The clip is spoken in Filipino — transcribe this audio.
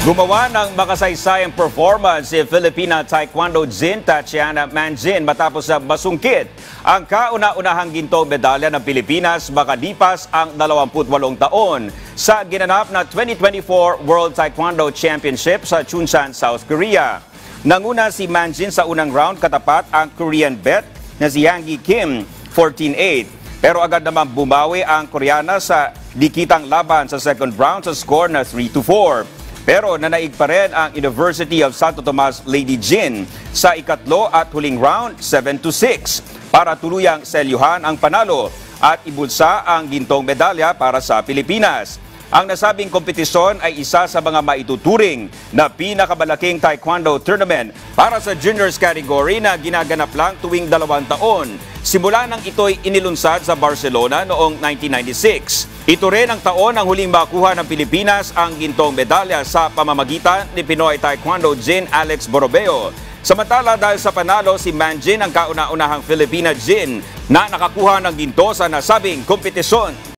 Gumawa ng makasaysayang performance si Filipina Taekwondo Jin Tatiana Manjin matapos na masungkit ang kauna-unahang gintong medalya ng Pilipinas makalipas ang 28 taon sa ginanap na 2024 World Taekwondo Championship sa Chuncheon, South Korea. Nanguna si Manjin sa unang round katapat ang Korean vet na si Yang Kim 14-8. Pero agad naman bumawi ang Koreana sa dikitang laban sa second round sa score na 3-4. Pero nanaig pa rin ang University of Santo Tomas Lady Jin sa ikatlo at huling round 7-6 para tuluyang selyuhan ang panalo at ibulsa ang gintong medalya para sa Pilipinas. Ang nasabing kompetisyon ay isa sa mga maituturing na pinakamalaking taekwondo tournament para sa juniors category na ginaganap lang tuwing 2 taon. Simula nang ito'y inilunsad sa Barcelona noong 1996. Ito rin ang taon ang huling makuha ng Pilipinas ang gintong medalya sa pamamagitan ni Pinoy Taekwondo Jin Alex Borrobeo. Samantala dahil sa panalo si Manjin ang kauna-unahang Filipina Jin na nakakuha ng ginto sa nasabing kompetisyon.